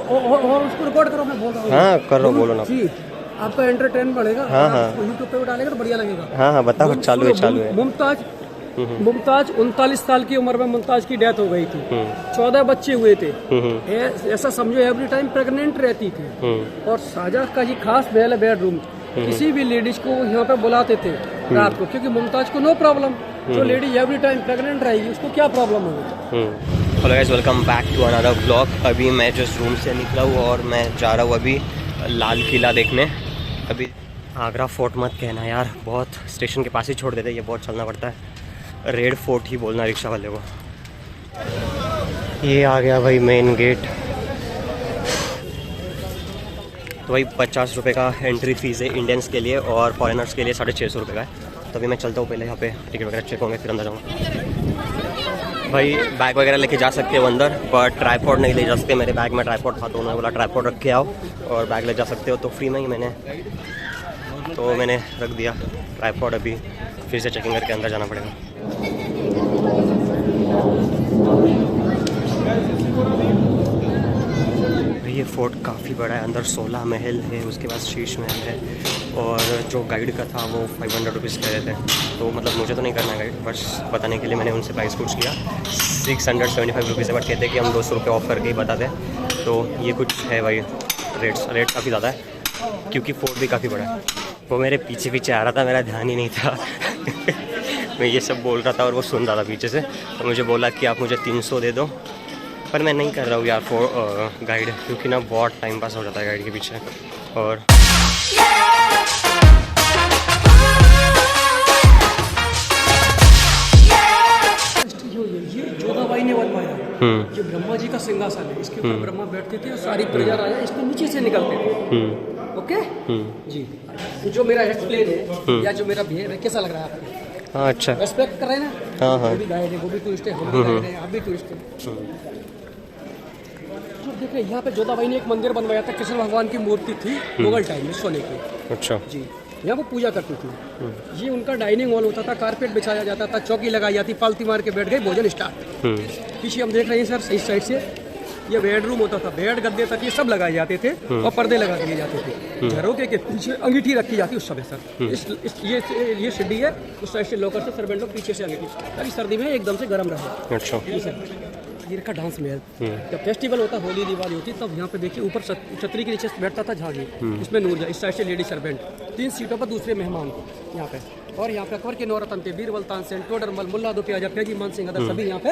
और उसको रिकॉर्ड करो, मैं बोल रहा हूँ। हाँ करो, बोलो ना जी, आपका एंटरटेन बढ़ेगा। हाँ हाँ यूट्यूब पे डालेगा तो बढ़िया लगेगा। हाँ हाँ बताओ, चालू है। मुमताज 39 साल की उम्र में मुमताज की डेथ हो गई थी। 14 बच्चे हुए थे। ऐसा समझो एवरी टाइम प्रेग्नेंट रहती थी। और शाहजहां का ये खास महल है, बेडरूम। किसी भी लेडीज को यहाँ पे बुलाते थे रात को, क्योंकि मुमताज को नो प्रॉब्लम। जो लेडी एवरी टाइम प्रेग्नेंट रहेगी उसको क्या प्रॉब्लम होगी। Hello guys, welcome back to another vlog. अभी मैं जस्ट रूम से निकला हूँ और मैं जा रहा हूँ अभी लाल किला देखने। अभी आगरा फोर्ट मत कहना यार, बहुत स्टेशन के पास ही छोड़ देते, ये बहुत चलना पड़ता है। रेड फोर्ट ही बोलना रिक्शा वाले को। ये आ गया भाई मेन गेट। तो भाई 50 रुपये का एंट्री फ़ीस है इंडियंस के लिए, और फॉरेनर्स के लिए 650 रुपये का है। तो अभी मैं चलता हूँ, पहले यहाँ पे टिकट वगैरह चेक होंगे फिर अंदर जाऊँगा। भाई बैग वगैरह लेके जा सकते हो अंदर, पर ट्राईपॉड नहीं ले जा सकते। मेरे बैग में ट्राईपॉड था तो उन्होंने बोला ट्राईपॉड रख के आओ और बैग ले जा सकते हो, तो फ्री में ही मैंने रख दिया ट्राईपॉड। अभी फिर से चेकिंग करके अंदर जाना पड़ेगा। ये फोर्ट काफ़ी बड़ा है, अंदर 16 महल है, उसके बाद शीश महल है। और जो गाइड का था वो 500 रुपीज़ कह रहे थे, तो मतलब मुझे तो नहीं करना है गाइड, बस बताने के लिए मैंने उनसे प्राइस पूछ किया। 675 रुपीज़ है, बट कहते हैं कि हम 200 रुपये ऑफ करके ही बता दें। तो ये कुछ है भाई, रेट काफ़ी ज़्यादा है, क्योंकि फोर्ट भी काफ़ी बड़ा है। वो मेरे पीछे पीछे आ रहा था, मेरा ध्यान ही नहीं था। मैं ये सब बोल रहा था और वो सुन रहा था पीछे से, तो मुझे बोला कि आप मुझे 300 दे दो, पर मैं नहीं कर रहा हूँ यार गाइड, क्योंकि ना बहुत टाइम पास हो जाता है गाइड के पीछे। और ये जोधाबाई ने बनवाया, ये ब्रह्मा जी का सिंहासन है, इसके ऊपर ब्रह्मा बैठते थे और सारी प्रजा राजा इसके नीचे से निकलते थे। ओके जी, जो मेरा एक्सप्लेन है या जो मेरा बिहेव है कैसा लग रहा है आपको? हाँ अच्छा, रेस्पेक्ट कर रहे हैं ना। हाँ हाँ, वो भी गाइड है, वो भी टूरिस्ट है, हम भी गाइड हैं, आप भी टूरिस्ट हैं। देखिए यहाँ पे जोधाबाई ने एक मंदिर बनवाया था, कृष्ण भगवान की मूर्ति थी मुगल टाइम में सोने की। अच्छा जी, यहाँ वो पूजा करती थी। ये उनका डाइनिंग हॉल होता था, कारपेट बिछाया जाता था, चौकी लगाई जाती, पालती मार के बैठ गए, भोजन स्टार्ट। पीछे हम देख रहे हैं सर इस साइड से ये बेडरूम होता था, बेड गद्दे तक ये सब लगाए जाते थे और पर्दे लगा दिए जाते थे। झरोके के पीछे अंगीठी रखी जाती उस समय सर। ये सीढ़ी है, उस साइड से लॉकर से सर्वेंट लोग पीछे से अंगीठी, ताकि सर्दी में एकदम से गर्म रहे। अच्छा सर, ये का डांस महल, जब फेस्टिवल होता, होली दिवाली होती, तब यहाँ पे देखिए ऊपर छतरी के नीचे बैठता था झांकी, इसमें नूर, इस साइड से लेडी सर्वेंट, 3 सीटों पर दूसरे मेहमान यहाँ पे। और यहाँ पे अकबर के नौरतन थे, बीरबल तानसेन, टोडरमल, मुल्ला दो प्याजा, फैजी मान सिंह अदर, सभी यहाँ पे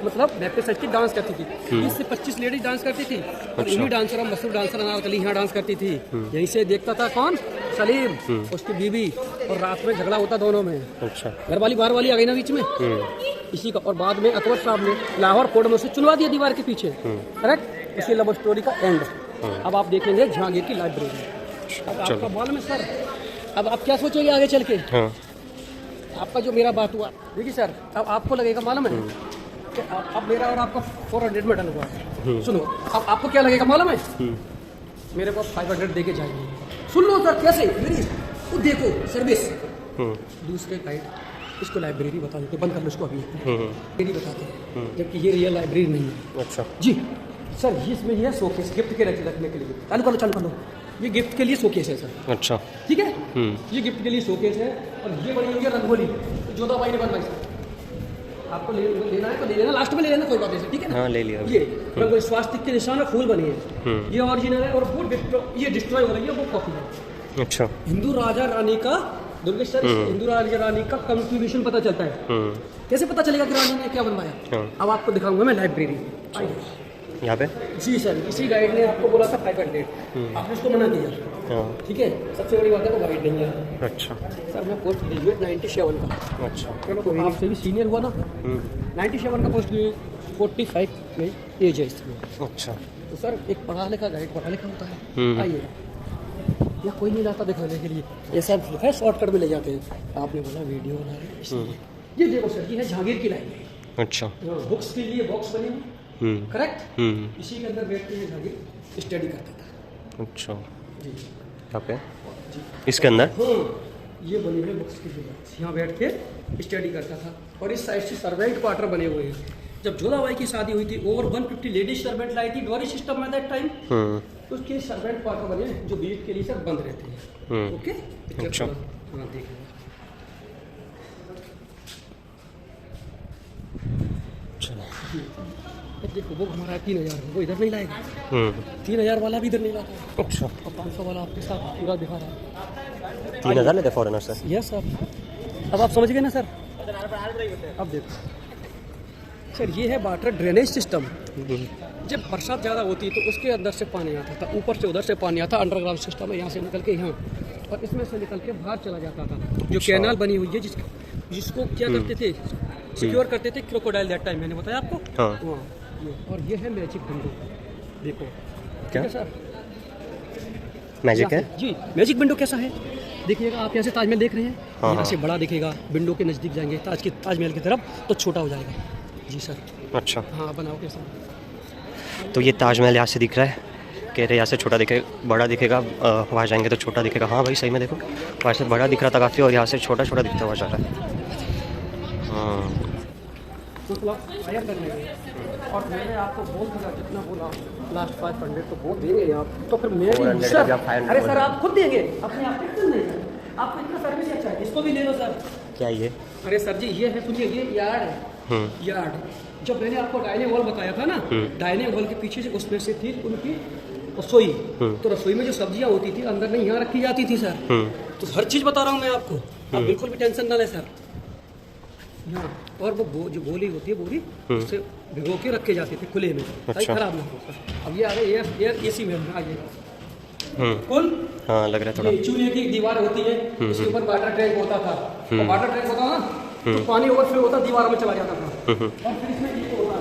मतलब बैक पे साइड की डांस करती थी। 20 से 25 लेडीज डांस करती थी। और इन्हीं डांसर, मशहूर डांसर अनारकली यहाँ डांस करती थी। यहीं से देखता था कौन, सलीम, उसकी बीवी, और रात में झगड़ा होता दोनों में। अच्छा, घर वाली बाहर वाली आ गई ना बीच में इसी का। और बाद में अकबर साहब ने लाहौर कोर्ट में उसे चुनवा दिया दीवार के पीछे। करेक्ट, इसी लव स्टोरी का एंड। अब आप देखेंगे जहांगीर की लाइब्रेरी। अब आपका मालूम है सर, अब आप क्या सोचोगे आगे चल के? आपका जो मेरा बात हुआ, देखिए सर, अब आपको लगेगा मालूम है कि अब मेरा और आपका 400 में डन हुआ। सुनो, अब आपको क्या लगेगा मालूम है? मेरे को 500 दे के जाएंगे। सुन लो सर, कैसे मेरी वो देखो सर्विस। दूसरे गाइड इसको लाइब्रेरी बता देते, बंद कर लो इसको अभी, लाइब्रेरी बताते हैं, जबकि ये रियल लाइब्रेरी नहीं है। अच्छा जी सर, ये इसमें ये शोकेस गिफ्ट के रखने के लिए, चालू कर लो, ये गिफ्ट के लिए शोकेस है सर। अच्छा ठीक है, ये गिफ्ट के लिए शोकेस है। और ये बनी हुई है रंगोली, जोधाबाई ने बनवाई सर। आपको लेना है तो ले लेना, लास्ट में ले लेना, कोई बात नहीं, ठीक है ना? हाँ ले लिया। ये रंगोली स्वास्तिक के निशान फूल बनी है, ये ओरिजिनल है। और वो ये डिस्ट्रॉय हो रही है, वो कॉपी है। अच्छा, हिंदू राजा रानी का, दुर्गेश सर, हिंदू राजा रानी का कंट्रीब्यूशन पता चलता है। कैसे पता चलेगा कि रानी ने क्या बनवाया? अब आपको दिखाऊंगा मैं लाइब्रेरी यहाँ पे। जी सर, इसी गाइड ने आपको बोला था 500, आपने उसको मना किया। ठीक है, सबसे बड़ी बात है वो गाइड नहीं है। अच्छा सर, मैं पोस्ट ग्रेजुएट 97 का। अच्छा, तो आपसे भी सीनियर हुआ ना। 97 का पोस्ट ग्रेजुएट, 45 में एज है इसमें। अच्छा, तो सर एक पढ़ा लिखा गाइड पढ़ा लिखा होता है। आइए, या कोई नहीं लाता दिखाने के लिए, ये सब है शॉर्टकट में ले जाते हैं। आपने बोला वीडियो बना रहे हैं, ये देखो सर, ये है जहांगीर की लाइब्रेरी। अच्छा, बुक्स के लिए बॉक्स बने हुए, करेक्ट। इसी के अंदर बैठ के जहांगीर स्टडी करता था। अच्छा जी, यहाँ पे इसके अंदर ये बने हुए बुक्स की जगह, यहाँ बैठ के स्टडी करता था। और इस साइड से सर्वेंट क्वार्टर बने हुए हैं, जब जोधाबाई की शादी हुई थी, ओवर 150 लेडीज सर्वेंट लाई थी डॉरी सिस्टम में दैट टाइम। उसके सर्वेंट क्वार्टर बने जो विजिट के लिए सर बंद रहते हैं। ओके, अच्छा, हाँ देख लो। देखो वो हमारा 3000 वो इधर नहीं लाएगा, 3000 वाला भी इधर नहीं लाता। अच्छा, और 500 वाला आपके साथ पूरा दिखा रहा है। 3000 लेते फॉरेनर से? यस सर, अब आप समझ गए ना सर। अब देखो सर, ये है वाटर ड्रेनेज सिस्टम। जब बरसात ज़्यादा होती है तो उसके अंदर से पानी आता था, ऊपर से उधर से पानी आता, अंडरग्राउंड सिस्टम है, यहाँ से निकल के यहाँ, और इसमें से निकल के बाहर चला जाता था। जो कैनाल बनी हुई है जिसको क्या करते थे, सिक्योर करते थे क्रोकोडाइल दैट टाइम, मैंने बताया आपको। हाँ, और ये है मैजिक विंडो। देखो क्या सर मैजिक है जी। मैजिक विंडो कैसा है देखिएगा, आप यहाँ से ताजमहल देख रहे हैं, यहाँ से बड़ा दिखेगा, विंडो के नज़दीक जाएंगे ताजमहल की तरफ तो छोटा हो जाएगा। जी सर। अच्छा, हाँ बनाओ कैसा। तो ये ताजमहल यहाँ से दिख रहा है, कह रहे यहाँ से छोटा दिखेगा, बड़ा दिखेगा, वहाँ जाएंगे तो छोटा दिखेगा। हाँ भाई सही में देखो, वहाँ से बड़ा दिख रहा था काफ़ी और यहाँ से छोटा छोटा दिखता हुआ जा रहा है। हाँ, और मैंने आपको बोल दिया जितना बोला लास्ट 500 तो बोल देंगे आप, तो फिर मेरी सर, अरे सर आप खुद देंगे अपने आप टेंशन नहीं है, आपको इतना सर्विस अच्छा है, इसको भी ले लो सर। क्या ये? अरे सर जी ये है, सुनिए ये यार्ड है, यार्ड। जब मैंने आपको डाइनिंग हॉल बताया था ना, डाइनिंग हॉल के पीछे से उसमें से थी उनकी रसोई, तो रसोई में जो सब्जियां होती थी अंदर नहीं यहाँ रखी जाती थी सर। तो हर चीज़ बता रहा हूँ मैं आपको, आप बिल्कुल भी टेंशन ना लें सर। हाँ, और वो जो बोली होती है बोरी उससे भिगो के रखे जाते थे खुले में, ताकि खराब ना हो सर। अब ये आ रहे एयर एसी में आइए कुल। हाँ लग रहा है थोड़ा। चूल्हे की दीवार होती है, उसके ऊपर वाटर टैंक होता था, और वाटर टैंक होता ना तो पानी ओवरफ्लो होता दीवारों में चला जाता था, और फिर इसमें ये होता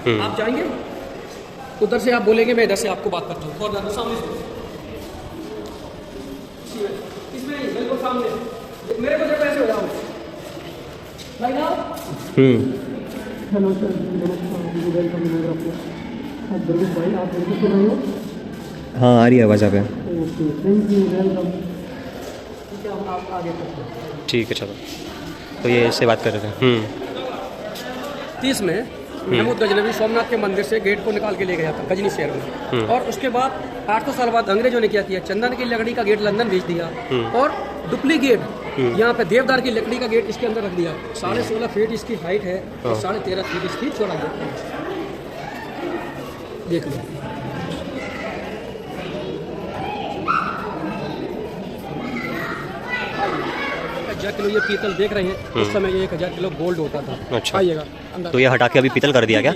है। आप जाएंगे उधर से, आप बोलेंगे मैं इधर से आपको बात करता हूँ, और ज़्यादा सामने इसमें बिल्कुल सामने मेरे को जब ऐसे हो जाओ भाई ना। हेलो सर, वेलकम आप दुर्गेश भाई, आप मेरे को सुन रहे हो? हाँ आ रही है आवाज़। आप ओके, थैंक यू, वेलकम। ठीक है, आप आगे करते हैं। ठीक है चलो, तो ये इससे बात कर रहे थे। 30 में महमूद गजनवी सोमनाथ के मंदिर से गेट को निकाल के ले गया था गजनी शहर में, और उसके बाद 800 साल बाद अंग्रेजों ने क्या किया, चंदन की लकड़ी का गेट लंदन भेज दिया, और डुप्लीकेट यहाँ पे देवदार की लकड़ी का गेट इसके अंदर रख दिया। 16.5 फीट इसकी हाइट है और 13.5 फीट इसकी चौड़ाई है। देख लो किलो ये पीतल देख रहे हैं, उस समय ये 1000 किलो गोल्ड होता था। अच्छा, आइएगा अंदर। तो ये हटा के अभी पीतल कर दिया क्या?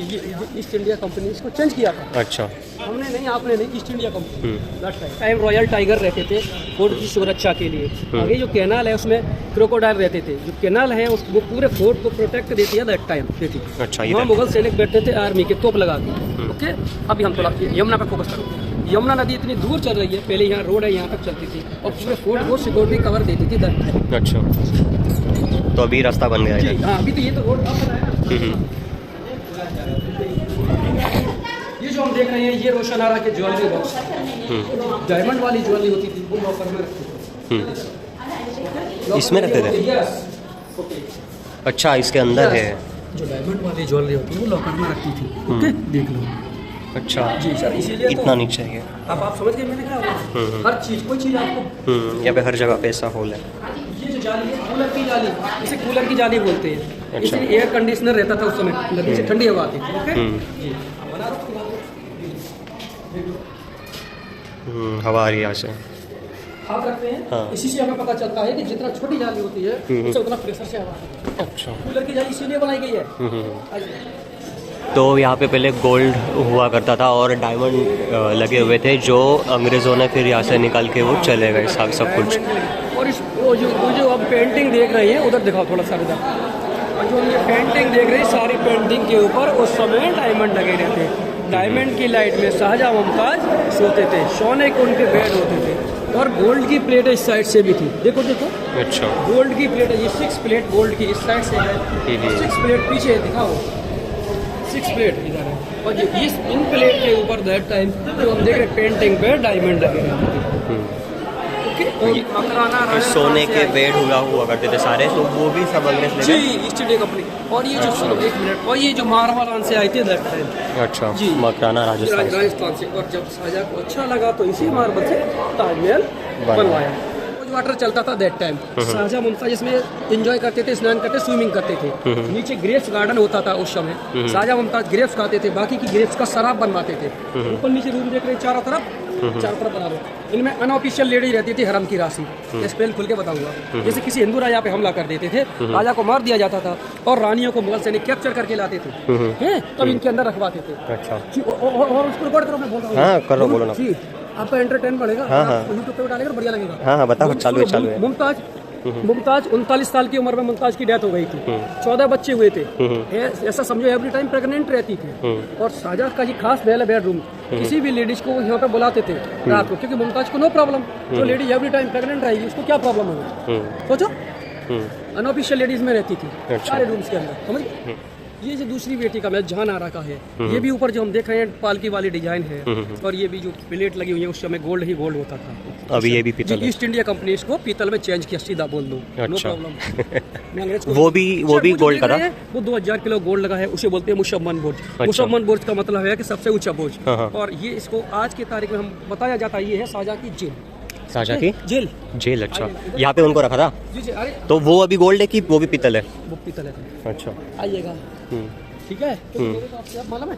ईस्ट इंडिया कंपनी इसको चेंज किया था। अच्छा, हमने नहीं, आपने नहीं, east India company. Time royal tiger रहते थे फोर्ट की सुरक्षा के लिए। आगे जो कैनाल है उसमें क्रोकोडाइल रहते थे, जो कैनाल है वो पूरे फोर्ट को प्रोटेक्ट देती है दैट टाइम देती। अच्छा, वहाँ मुगल सैनिक बैठते थे आर्मी के तोप लगा के। ओके, अभी हम थोड़ा यमुना पे फोकस करो। यमुना नदी इतनी दूर चल रही है, पहले यहाँ रोड है यहाँ तक चलती थी, और पूरे फोर्ट को सिक्योरिटी कवर देती थी दैट टाइम। अच्छा, तो अभी रास्ता बन गया है। हाँ, अभी तो ये तो रोड अब बनाया। ये जो हम देख रहे हैं ये रोशनारा के ज्वेलरी बॉक्स, डायमंड वाली ज्वेलरी होती थी वो लॉकर में रखते थे। इसमें रखते थे? अच्छा, इसके अंदर है जो डायमंड वाली ज्वेलरी होती है वो लॉकर में रखती थी। ओके, देख लो। अच्छा जी सर, इसीलिए इतना नीचे है। अब आप समझ गए मैंने क्या, हर चीज़ कोई चीज़ आपको यहाँ पे हर जगह पे ऐसा होल है। ये जो जाली है कूलर की जाली, इसे कूलर की जाली बोलते हैं। इसलिए एयर कंडीशनर रहता था उस समय, नदी से ठंडी हवा आती थी। ओके जी, हवा आ रही है यहाँ से। आप रखते हैं। हाँ। इसी से हमें पता चलता है कि जितना छोटी जाली होती है उससे उतना प्रेशर से हवा आती है। अच्छा, कूलर की जाली इसीलिए बनाई गई है। तो यहाँ पे पहले गोल्ड हुआ करता था और डायमंड लगे हुए थे, जो अंग्रेज़ों ने फिर यहाँ से निकाल के वो चले गए सब कुछ। और इस वो जो अब पेंटिंग देख रही है उधर दिखाओ थोड़ा सा उधर, और जो हम ये पेंटिंग देख रहे हैं सारी पेंटिंग के ऊपर उस समय डायमंड लगे रहते थे। डायमंड की लाइट में शाहजहां मुमताज सोते थे, सोने के उनके बेड होते थे, और गोल्ड की प्लेट इस साइड से भी थी। देखो देखो, अच्छा, गोल्ड की प्लेट है, ये 6 प्लेट गोल्ड की इस साइड से है, 6 प्लेट पीछे है, दिखाओ 6 प्लेट इधर है, और ये इन प्लेट के ऊपर दैट टाइम जो हम देख रहे पेंटिंग पे डायमंड लगे रहते थे। ओके, और मकराना ये सोने के बेड हुआ करते थे सारे, तो वो भी सब अंग्रेज ले गए। जी, ईस्ट इंडिया कंपनी। और ये जो सुनो एक मिनट, और ये जो मारवाड़ से आए थे दैट टाइम। अच्छा जी, मकराना राजस्थान से। राजस्थान से। और जब शाहजहां को अच्छा लगा तो इसी मार्बल से ताजमहल बनवाया। वाटर चलता था दैट टाइम। शाहजहां मुमताज इसमें एंजॉय करते थे, स्नान करते, स्विमिंग करते थे। नीचे ग्रेप्स गार्डन होता था उस समय। शाहजहां मुमताज ग्रेप्स खाते थे, बाकी की ग्रेप्स का शराब बनवाते थे। ऊपर नीचे रूम देख रहे हैं, चारों तरफ बना रहे। इनमें अनऑफिशियल लेडी रहती थी हरम की राशि। स्पेल खुल के बताऊंगा। जैसे किसी हिंदू राजा पे हमला कर देते थे, राजा को मार दिया जाता था और रानियों को मुगल सैनिक कैप्चर करके लाते थे, हैं, तब इनके अंदर रखवाते थे। अच्छा, और उसको रिकॉर्ड करो, मैं बोल रहा हूँ। हाँ करो, बोलो ना। आपका एंटरटेन बढ़ेगा। हाँ। यूट्यूब पे डालेगा बढ़िया लगेगा। हाँ बताओ, चालू है। मुमताज 39 साल की उम्र में मुमताज की डेथ हो गई थी। 14 बच्चे हुए थे। ऐसा समझो एवरी टाइम प्रेग्नेंट रहती थी। और शाहजहां का ये खास महल है बेडरूम। किसी भी लेडीज को यहाँ पे बुलाते थे रात को, क्योंकि मुमताज को नो प्रॉब्लम। जो लेडी एवरी टाइम प्रेग्नेंट रहेगी उसको क्या प्रॉब्लम होगी, सोचो। अनऑफिशियल लेडीज में रहती थी सारे रूम्स के अंदर, समझ। ये जो दूसरी बेटी का महल जहांआरा का है, ये भी ऊपर जो हम देख रहे हैं पालकी वाली डिजाइन है। और ये भी जो प्लेट लगी हुई है, उस समय गोल्ड ही गोल्ड होता था। अभी ये भी पीतल है। ईस्ट इंडिया कंपनी इसको पीतल में चेंज किया, सीधा बोल दो, नो प्रॉब्लम। वो भी गोल्ड का था। वो 2000 किलो गोल्ड लगा है, उसे बोलते हैं मुशम्मन बुर्ज। मुशम्मन बुर्ज का मतलब है कि सबसे ऊंचा बुर्ज। और ये इसको आज की तारीख में हम बताया जाता है, ये है शाहजहां की जेल। शाहजहां की जेल। अच्छा, यहाँ पे उनको रखा था। जी। अरे तो वो अभी गोल्ड है कि वो भी पीतल है? वो पीतल है। अच्छा, आइएगा, ठीक है। तो आपसे आप मालूम है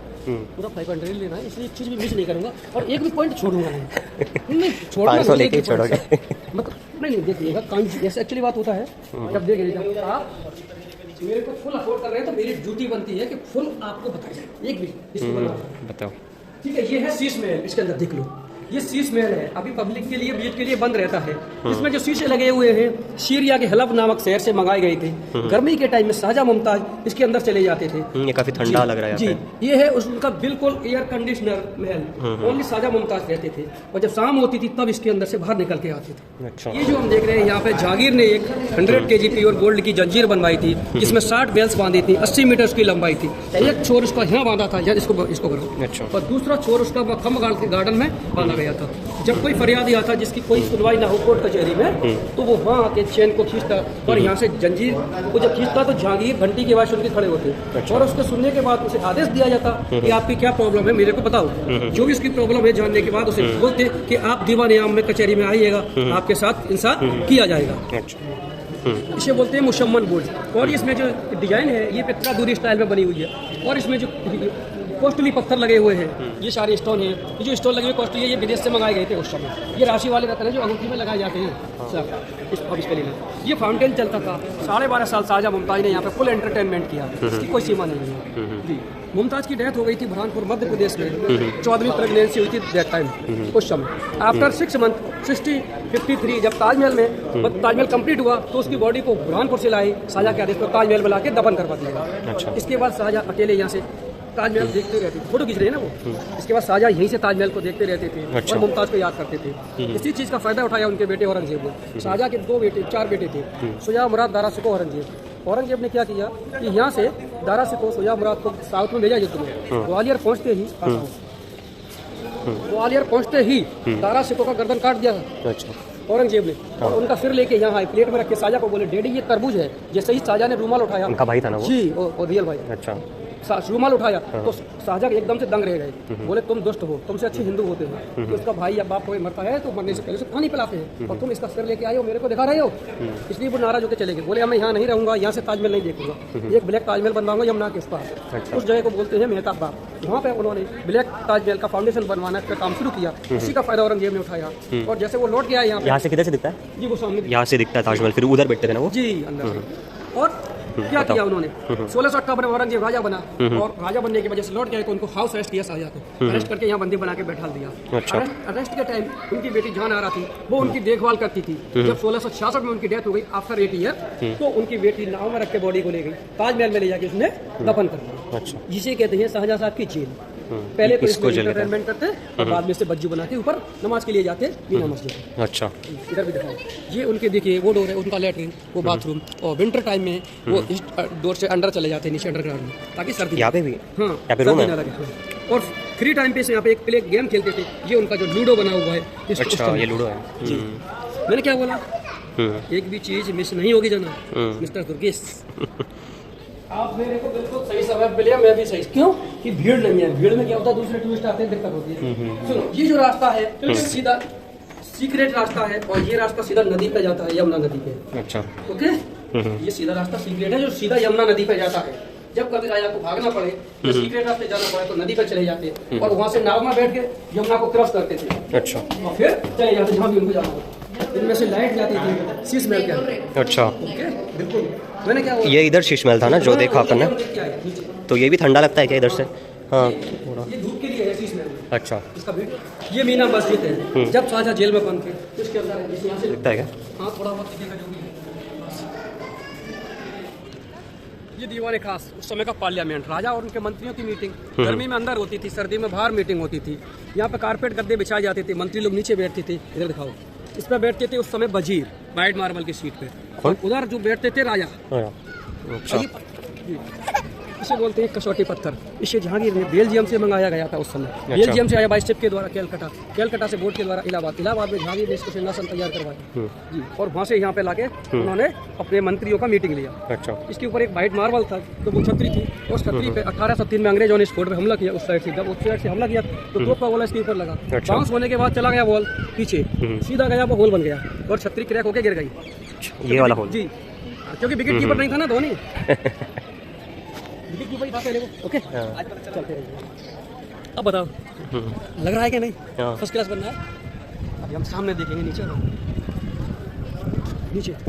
पूरा 500 लेना है, इसलिए एक चीज भी मिस नहीं करूंगा और एक भी पॉइंट छोड़ूंगा नहीं। 500 लेके छोड़ोगे? मतलब नहीं देखिएगा, जैसे एक्चुअली बात होता है। जब देखिएगा आप मेरे को फुल अफोर्ड कर रहे हैं तो मेरी ड्यूटी बनती है कि फुल आपको बताया जाए। एक भी बताओ, ठीक है। ये है शीश महल, इसके अंदर देख लो। ये शीश महल है, अभी पब्लिक के लिए, विजिट के लिए बंद रहता है। इसमें जो शीशे लगे हुए हैं सीरिया के हलब नामक शहर से मंगाए गए थे। गर्मी के टाइम में शाहजहां मुमताज इसके अंदर चले जाते थे। ये काफी ठंडा लग रहा है। जी, ये है उनका बिल्कुल एयर कंडीशनर महल। ओनली शाहजहां मुमताज रहते थे और जब शाम होती थी तब इसके अंदर से बाहर निकल के आते थे। अच्छा। ये जो हम देख रहे हैं यहाँ पे जहांगीर ने एक 100 kg प्योर गोल्ड की जंजीर बनवाई थी, जिसमें 60 बेल्स बांधी थी, 80 मीटर उसकी लंबाई थी। एक छोर उसका यहाँ बांधा था, इसको करो। अच्छा। और दूसरा छोर उसका खम्भ गार्डन में बांधा गया था। जब कोई फरियादी आता जिसकी कोई सुनवाई ना हो कोर्ट कचहरी में, तो वो वहाँ आके चैन को खींचता और यहाँ से जंजीर को जब खींचता तो जहांगीर घंटी की आवाज सुन के खड़े होते। अच्छा। और उसको सुनने के बाद उसे आदेश दिया जाता कि आपकी क्या प्रॉब्लम है, मेरे को बताओ। जो भी उसकी प्रॉब्लम है जानने के बाद उसे बोलते कि आप दीवान आम में कचहरी में आइएगा, आपके साथ इंसाफ किया जाएगा। इसे बोलते हैं मुशम्मन बुर्ज। और इसमें जो डिजाइन है ये पेट्रा दूरी स्टाइल में बनी हुई है। और इसमें जो कॉस्टली पत्थर लगे हुए हैं, ये सारे स्टोन हैं। ये जो स्टोन लगे हुए कॉस्टली है, ये विदेश से मंगाए गए थे उस समय। ये राशि वाले रत्न हैं जो अंगूठी में लगाए जाते हैं सब। इसके लिए ये फाउंटेन चलता था। 12.5 साल शाहजहां मुमताज ने यहाँ पे फुल एंटरटेनमेंट किया, इसकी कोई सीमा नहीं है। जी, मुमताज की डेथ हो गई थी बुरहानपुर मध्य प्रदेश में। 14वीं प्रेगनेंसी हुई थी दैट टाइम, उस समय। आफ्टर 6 मंथ 53 जब ताजमहल में ताजमहल कंप्लीट हुआ तो उसकी बॉडी को बुरहानपुर से लाए शाहजहां के आदेश पर, ताजमहल में लाके दफन करवा दिया। अच्छा। इसके बाद शाहजहां अकेले यहाँ से ताजमहल देखते रहते थे, फोटो खींच रहे हैं ना वो। इसके बाद शाहजहां यहीं से ताजमहल को देखते रहते थे। अच्छा। और मुमताज को याद करते थे। इसी चीज़ का फायदा उठाया उनके बेटे औरंगजेब ने। शाहजहां के 4 बेटे थे, शुजा, मुराद, दारा शिकोह, औरंगजेब। औरंगजेब ने क्या किया कि यहाँ से दारा शिकोह, शुजा, मुराद को साउथ में भेजा युद्ध में। ग्वालियर पहुँचते ही दारा शिकोह का गर्दन काट दिया औरंगजेब ने। और उनका सिर लेके यहाँ आए, प्लेट में रख के शाहजहां को बोले, डैडी ये तरबूज है। जैसे ही शाहजहां ने रूमाल उठाया, उनका भाई था ना वो? जी, वो रियल भाई। अच्छा। रूमाल उठाया तो शाहजहां एकदम से दंग रह गए। बोले, तुम दुष्ट हो, तुमसे अच्छे हिंदू होते हैं। तो उसका भाई या बाप कोई मरता है तो मरने से पहले से पानी पिलाते हैं, और तुम इसका सिर लेके आए हो, मेरे को दिखा रहे हो। इसलिए वो नाराज होकर चले गए। बोले, मैं यहाँ नहीं रहूंगा, यहाँ से ताजमहल नहीं देखूंगा। एक ब्लैक ताजमहल बनवाऊंगा यमुना के पास। उस जगह को बोलते हैं मेहताब बाग। वहाँ पे उन्होंने ब्लैक ताजमहल का फाउंडेशन बनवाने का काम शुरू किया। उसी का फायदा औरंगजेब ने उठाया। और जैसे वो लौट गया यहाँ से, किधर से दिखता है? जी, वो सामने यहाँ से दिखता है ताजमहल, फिर उधर बैठते थे ना वो? जी, अंदर। और क्या किया उन्होंने, 1658 में औरंगजेब राजा बना। और राजा बनने की वजह से लौट गए तो उनको हाउस अरेस्ट किया शाहजहां को। अरेस्ट करके यहाँ बंदी बना के बैठा दिया। अच्छा। अरेस्ट के टाइम उनकी बेटी जहांआरा थी, वो उनकी देखभाल करती थी। जब 1666 में उनकी डेथ हो गई आफ्टर 8 ईयर, तो उनकी बेटी नाव में रख के बॉडी को ले गई, ताजमहल में ले जाके उसने दफन कर दिया। अच्छा। जिसे कहते हैं शाहजहां साहब की जेल। पहले तो इसको एंटरटेनमेंट करते और बाद में से बज्जू बना के ऊपर नमाज के लिए जाते मीना मस्जिद। अच्छा। इधर भी दिखाओ, ये उनके देखिए वो डोर है, उनका लेटरिन, वो बाथरूम। और विंटर टाइम में वो इस डोर से अंदर चले जाते हैं नीचे अंडरग्राउंड में, ताकि सर्दी यहाँ पे भी। हाँ, सर्दी ना लगे। और फ्री टाइम पे से यहाँ पे एक प्ले गेम खेलते थे, ये उनका जो लूडो बना हुआ है। अच्छा, ये लूडो है जी। मैंने क्या बोला, एक भी चीज मिस नहीं होगी जना मिस्टर दुर्गेश। आप मेरे को बिल्कुल सही समय पे लिया, मैं भी सही। क्यों कि भीड़ नहीं है, भीड़ में क्या होता है दूसरे टूरिस्ट आते हैं, दिक्कत होती है। सुनो, ये जो रास्ता है सीधा सीक्रेट रास्ता है, और ये रास्ता सीधा नदी पे जाता है, यमुना नदी पे। अच्छा, ओके। ये सीधा रास्ता सीक्रेट है जो सीधा यमुना नदी पे जाता है। जब कभी राजा को भागना पड़े तो सीक्रेट रास्ते जाना पड़े तो नदी पर चले जाते और वहाँ से नाव में बैठ के यमुना को क्रॉस करते थे। अच्छा, और फिर चले जाते जहाँ भी उनको जाना होता। इनमें से लाइट जाती थी शीश महल के अंदर। अच्छा, ओके, बिल्कुल। मैंने क्या ये इधर शीश महल था ना जो देखा अपन ने, तो ये भी ठंडा लगता है क्या इधर से? हाँ, ये धूप के लिए है शीश महल। अच्छा, इसका ये मीना मस्जिद है, जब शाहजहां जेल में बंद थे तो इसके अंदर यहाँ से दिखता है क्या? हाँ, थोड़ा बहुत दिखेगा जो भी है। ये दीवाने खास उस समय का पार्लियामेंट, राजा और उनके मंत्रियों की मीटिंग गर्मी में अंदर होती थी, सर्दी में बाहर मीटिंग होती थी। यहाँ पे कारपेट गद्दे बिछाए जाते थे, मंत्री लोग नीचे बैठते थे। इधर दिखाओ, इस पर बैठते थे उस समय वजीर वाइट मार्बल की सीट पे, और उधर जो बैठते थे राजा। अच्छा, इसे बोलते हैं कसौटी पत्थर। इसे जहांगीर ने बेल्जियम से मंगाया गया था उस समय। अच्छा। बेल्जियम से आया बाई शिप के द्वारा कैलकटा से बोट के द्वारा इलाहाबाद में जहांगीर ने इसको सिंहासन तैयार करवाया जी, और वहाँ से यहाँ पे लाके उन्होंने अपने मंत्रियों का मीटिंग लिया। अच्छा, इसके ऊपर एक वाइट मार्बल था, तो वो छतरी थी। उस छतरी पे 1803 में अंग्रेजों ने इस फोर्ट पे हमला किया। उस साइड से जब उस साइड से हमला किया तो तोप का गोला इसके ऊपर लगा। बाउंस होने के बाद चला गया बॉल पीछे, सीधा गया, वो होल बन गया और छतरी क्रैक होकर गिर गई। ये वाला होल जी, क्योंकि विकेट कीपर नहीं था ना धोनी। ओके, चलते रहिए। अब बताओ लग रहा है कि नहीं फर्स्ट क्लास बनना है? अभी हम सामने देखेंगे नीचे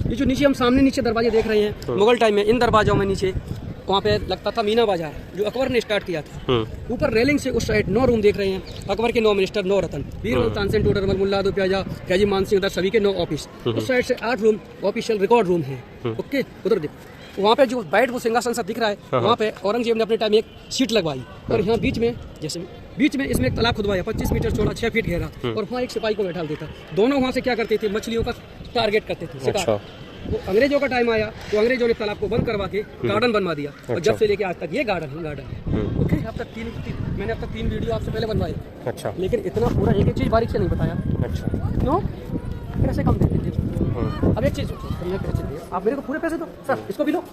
ये जो नीचे हम सामने नीचे दरवाजे देख रहे हैं, मुगल टाइम में इन दरवाजों में नीचे वहाँ पे लगता था मीना बाजार, जो अकबर ने स्टार्ट किया था। ऊपर रेलिंग से उस साइड 9 रूम देख रहे हैं, अकबर के 9 मिनिस्टर, 9 रतन, वीरमल तानसेन टोडरमल, मुल्ला दो प्याजा, कैजी मान सिंह, उधर सभी के 9 ऑफिस। उस साइड से 8 रूम ऑफिशियल रिकॉर्ड रूम है। ओके, उधर देखो, वहाँ पे जो वाइट वो सिंहासन सा दिख रहा है, वहाँ पे औरंगजेब ने अपने टाइम एक सीट लगवाई, और यहाँ बीच में जैसे बीच में इसमें एक तालाब खुदवाया 25 मीटर चौड़ा 6 फीट गहरा, और वहाँ एक सिपाही को बैठा देता। दोनों वहाँ से क्या करते थे, मछलियों का टारगेट करते थे, शिकार। वो अंग्रेजों का टाइम आया तो अंग्रेजों ने तालाब को बंद करवा के गार्डन बनवा दिया, और जब से लेके आज तक ये गार्डन है। ओके, अब तक मैंने अब तक 3 वीडियो आपसे पहले बनवाए। अच्छा, लेकिन इतना पूरा एक चीज़ बारीक से नहीं बताया। अच्छा, क्यों? पैसे कम देते थे। अब एक चीज़ आप मेरे को पूरे पैसे दो सर, इसको भी लो।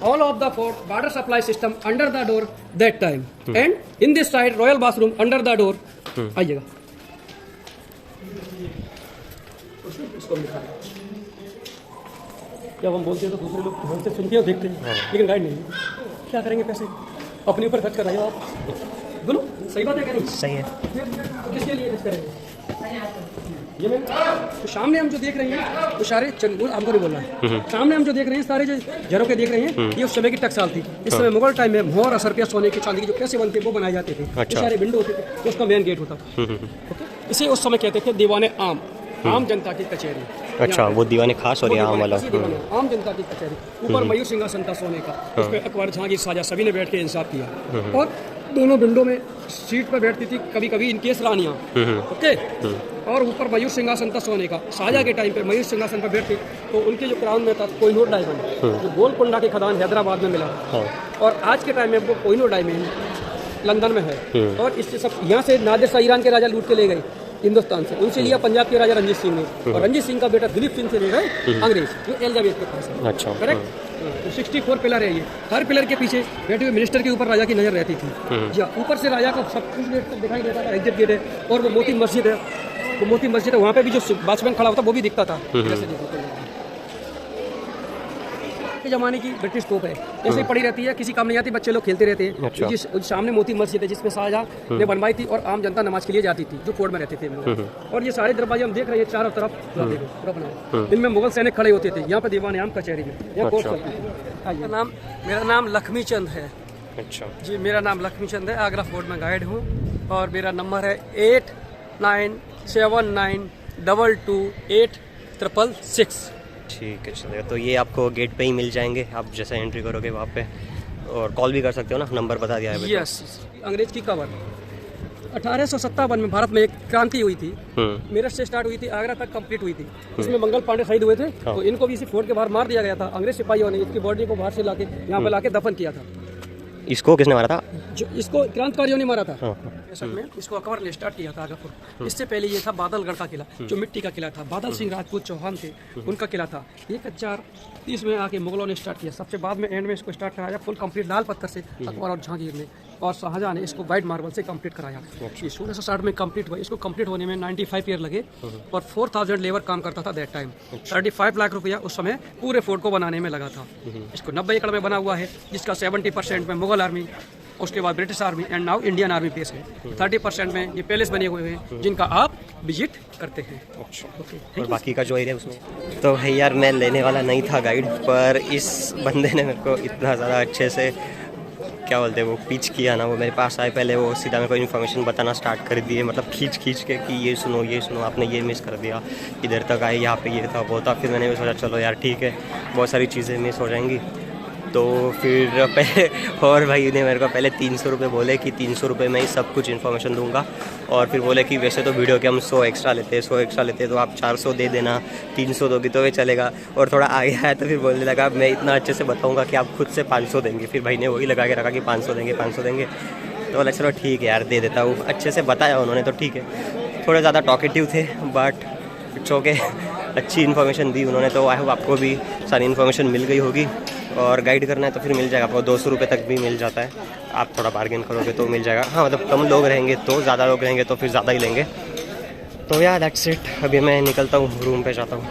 All of the fort water supply system under the door that time, and in this side royal bathroom under the door। आइएगा, जब हम बोलते हैं तो दूसरे लोग ध्यान से सुनते हैं और देखते हैं, लेकिन गाइड नहीं। क्या करेंगे पैसे अपने ऊपर खर्च कर रहे हो आप, बोलो सही बात है क्या? नहीं सही है, किसके लिए खर्च करेंगे? ये मैं तो सामने हम जो देख रहे हैं वो सारे हमको नहीं बोलना है, सामने हम जो देख रहे हैं सारे जो झरोके देख रहे हैं, ये उस समय की टकसाल थी। इस समय मुगल टाइम में मोहर और सरपिया सोने की चांदी की जो पैसे बनते वो बनाए जाते थे। अच्छा। सारे विंडो होते थे, तो उसका मेन गेट होता था। ओके, इसे उस समय कहते थे दीवाने आम जनता की कचहरी। अच्छा, वो दीवाने खास और आम वाला आम जनता की कचहरी। ऊपर मयूर सिंहासन था सोने का, उस पर अकबर, जहांगीर, शाहजहां सभी ने बैठ के इंसाफ किया, और दोनों विंडो में सीट पर बैठती थी कभी कभी इनकेस रानियाँ। ओके, और ऊपर मयूर सिंहासन था सोने का। शाहजहां के टाइम पे मयूर सिंहासन पर बैठते तो उनके जो क्राउन में था कोहिनूर डायमंड, जो गोलकोंडा की खदान हैदराबाद में मिला, और आज के टाइम में वो कोहिनूर डायमंड लंदन में है। और इससे सब यहाँ से नादिर शाह ईरान के राजा लूट के ले गए हिंदुस्तान से, उनसे लिया पंजाब के राजा रंजीत सिंह ने, और रंजीत सिंह का बेटा दिलीप सिंह से ले गए अंग्रेज, जो एलिजाबेथ के पास है। अच्छा, करेक्ट। तो 64 पिलर है ये, हर पिलर के पीछे बैठे हुए मिनिस्टर के ऊपर राजा की नजर रहती थी। जी, ऊपर से राजा को सब कुछ दिखाई देता था। एग्जिट गेट है, और वो मोती मस्जिद है, वो मोती मस्जिद है, वहाँ पे भी जो वॉचमैन खड़ा होता वो भी दिखता था। के जमाने की ब्रिटिश तोप है, ऐसे ही पड़ी रहती है, किसी काम नहीं आती, बच्चे लोग खेलते रहते हैं। अच्छा। जिस सामने मोती मस्जिद है जिसमें शाहजहां ने बनवाई थी, और आम जनता नमाज के लिए जाती थी, जो फोर्ट में रहते थे। और ये सारे दरवाजे हम देख रहे हैं चारों तरफ, पूरा बना, इनमें मुगल सैनिक खड़े होते थे। यहाँ पे दीवाने आम कचहरी में यहाँ कोर्ट चलती थी। मेरा नाम लक्ष्मी चंद है। अच्छा जी, मेरा नाम लक्ष्मी चंद है, आगरा फोर्ट में गाइड हूँ, और मेरा नंबर है 8979228666। ठीक है, चलेगा। तो ये आपको गेट पे ही मिल जाएंगे, आप जैसा एंट्री करोगे वहाँ पे, और कॉल भी कर सकते हो ना, नंबर बता दिया है। यस, अंग्रेज की कवर 1857 में भारत में एक क्रांति हुई थी, मेरठ से स्टार्ट हुई थी, आगरा तक कंप्लीट हुई थी। इसमें मंगल पांडे शहीद हुए थे, तो इनको भी इसी फोर्ट के बाहर मार दिया गया था। अंग्रेज सिपाहियों ने इसकी बॉडी को बाहर से लाके यहाँ पे लाके दफन किया था। इसको किसने मारा था? जो इसको क्रांतिकारियों ने मारा था। हाँ, असल में इसको अकबर ने स्टार्ट किया था आगापुर। इससे पहले ये था बादलगढ़ का किला, जो मिट्टी का किला था। बादल सिंह राजपूत चौहान थे, उनका किला था। 1030 में आके मुगलों ने स्टार्ट किया। सबसे बाद में एंड में इसको स्टार्ट कराया फुल कंप्लीट लाल पत्थर से अकबर और जहांगीर ने, और शाहजहां ने इसको वाइट मार्बल से कंप्लीट कराया। ये 1660 में कंप्लीट हुआ। इसको कंप्लीट होने में 95 ईयर लगे और 4000 लेबर काम करता था दैट टाइम। 35 लाख रुपया उस समय पूरे फोर्ट को बनाने में लगा था। इसको 90 एकड़ में बना हुआ है, जिसका 70% में मुगल आर्मी, उसके बाद British army and now Indian army base है। 30% में ये पैलेस बने हुए हैं, जिनका आप विजिट करते हैं। और बाकी का जो एरिया उसमें तो है यार, मैं लेने वाला नहीं था गाइड, पर इस बंदे ने मेरे को इतना ज़्यादा अच्छे से क्या बोलते हैं वो पिच किया ना, वो मेरे पास आए पहले, वो सीधा मेरे को इन्फॉर्मेशन बताना स्टार्ट कर दिए, मतलब खींच के कि ये सुनो आपने ये मिस कर दिया, इधर तक आए, यहाँ पे ये था वो था। फिर मैंने भी सोचा चलो यार ठीक है, बहुत सारी चीज़ें मिस हो जाएंगी। तो फिर पहले और भाई ने मेरे को पहले 300 रुपये बोले कि 300 रुपये में ही सब कुछ इन्फॉर्मेशन दूंगा, और फिर बोले कि वैसे तो वीडियो के हम 100 एक्स्ट्रा लेते हैं तो आप 400 दे देना, 300 दोगी तो वे चलेगा। और थोड़ा आगे आया तो फिर बोलने लगा मैं इतना अच्छे से बताऊंगा कि आप खुद से 500 देंगे। फिर भाई ने वही लगा के रखा कि 500 देंगे। तो बोला चलो ठीक है यार दे देता हूँ। अच्छे से बताया उन्होंने तो ठीक है, थोड़े ज़्यादा टॉकेटिव थे बट इट्स ओके, अच्छी इन्फॉर्मेशन दी उन्होंने। तो आई होप आपको भी सारी इन्फॉर्मेशन मिल गई होगी, और गाइड करना है तो फिर मिल जाएगा आपको, 200 रुपये तक भी मिल जाता है। आप थोड़ा बार्गेन करोगे तो मिल जाएगा। हाँ मतलब कम लोग रहेंगे तो, ज़्यादा लोग रहेंगे तो फिर ज़्यादा ही लेंगे। तो यार दैट्स इट, अभी मैं निकलता हूँ, रूम पे जाता हूँ।